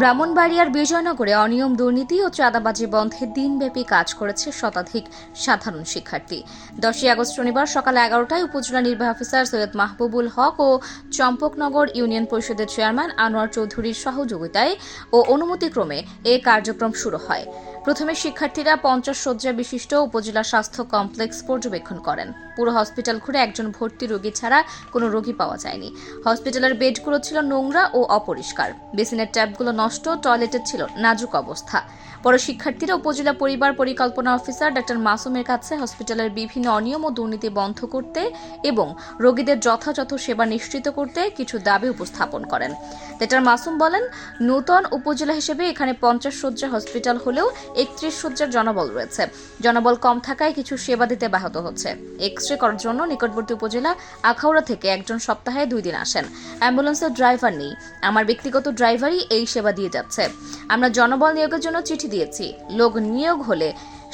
ব্রাহ্মণবাড়িয়ার বিজয়নগরে অনিয়ম, দুর্নীতি ও চাঁদাবাজি বন্ধে দিনব্যাপী কাজ করেছে শতাধিক সাধারণ শিক্ষার্থী। 10ই আগস্ট শনিবার সকাল 11টায় উপজেলা নির্বাহী অফিসার সৈয়দ মাহবুবুল হক ও চম্পকনগর ইউনিয়ন পরিষদের চেয়ারম্যান আনোয়ার চৌধুরীর সহযোগিতায় ও অনুমতিক্রমে এ কার্যক্রম শুরু হয়। প্রথমে শিক্ষার্থীরা 50 শয্যা বিশিষ্ট উপজেলা স্বাস্থ্য কমপ্লেক্স পর্যবেক্ষণ করেন। পুরো হসপিটাল ঘুরে একজন ভর্তি রোগী ছাড়া কোনো রোগী পাওয়া যায়নি। হসপিটালের বেডগুলো ছিল নোংরা ও অপরিষ্কার, বেসিনের ট্যাপগুলো নষ্ট, টয়লেটের ছিল নাজুক অবস্থা। পরে শিক্ষার্থীরা উপজেলা পরিবার পরিকল্পনা অফিসার ডা মাসুমের কাছে হসপিটালের বিভিন্ন অনিয়ম ও দুর্নীতি বন্ধ করতে এবং রোগীদের যথাযথ সেবা নিশ্চিত করতে কিছু দাবি উপস্থাপন করেন। ডা মাসুম বলেন, নূতন উপজেলা হিসেবে এখানে 50 শয্যা হসপিটাল হলেও 31 শয্যার জনবল রয়েছে। জনবল কম থাকায় কিছু সেবা দিতে ব্যাহত হচ্ছে। এক্স-রে করার জন্য নিকটবর্তী উপজেলা আখাউড়া থেকে একজন সপ্তাহে 2 দিন আসেন। অ্যাম্বুলেন্সের ড্রাইভার নেই, আমার ব্যক্তিগত ড্রাইভারই এই সেবা দিয়ে যাচ্ছে। আমরা জনবল নিয়োগের জন্য চিঠি দিয়েছি, লোক নিয়োগ হলে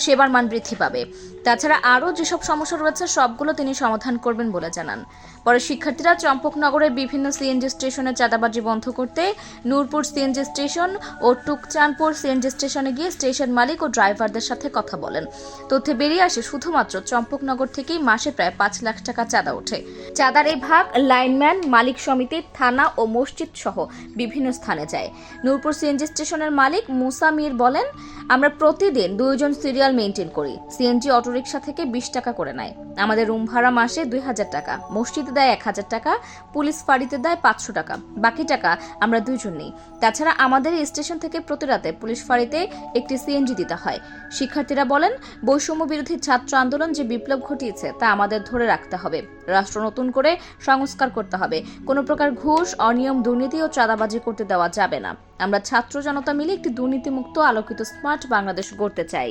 সেবার মান বৃদ্ধি পাবে। তাছাড়া আরও যেসব সমস্যা রয়েছে সবগুলো তিনি সমাধান করবেন বলে জানান। পরে শিক্ষার্থীরা চম্পকনগরের বিভিন্ন সিএনজি স্টেশনে চাঁদাবাজি বন্ধ করতে নূরপুর সিএনজি স্টেশন ও টুকচানপুর সিএনজি স্টেশনে গিয়ে স্টেশন মালিক ও ড্রাইভারদের সাথে কথা বলেন। তথ্যে বেরিয়ে আসে শুধুমাত্র চম্পকনগর থেকেই মাসে প্রায় 5 লাখ টাকা চাঁদা ওঠে। চাঁদার এই ভাগ লাইনম্যান, মালিক সমিতি, থানা ও মসজিদ সহ বিভিন্ন স্থানে যায়। নূরপুর সিএনজি স্টেশনের মালিক মুসা মির বলেন, আমরা প্রতিদিন 2 জন সিরিয়াল মেইনটেইন করি। সিএনজি অটোরিকশা থেকে 20 টাকা করে নেয়। আমাদের রুম ভাড়া মাসে 2000 টাকা, মসজিদে দেয় 1000 টাকা, পুলিশ ফাঁড়িতে দেয় 500 টাকা। বাকি টাকা আমরা 2 জন নেই। তাছাড়া আমাদের এই স্টেশন থেকে প্রতি রাতে পুলিশ ফাঁড়িতে একটি সিএনজি দিতে হয়। শিক্ষার্থীরা বলেন, বৈষম্য বিরোধী ছাত্র আন্দোলন যে বিপ্লব ঘটিয়েছে তা আমাদের ধরে রাখতে হবে। রাষ্ট্র নতুন করে সংস্কার করতে হবে। কোনো প্রকার ঘুষ, অনিয়ম, দুর্নীতি ও চাঁদাবাজি করতে দেওয়া যাবে না। আমরা ছাত্র জনতা মিলে একটি দুর্নীতিমুক্ত, আলোকিত, স্মার্ট বাংলাদেশ গড়তে চাই।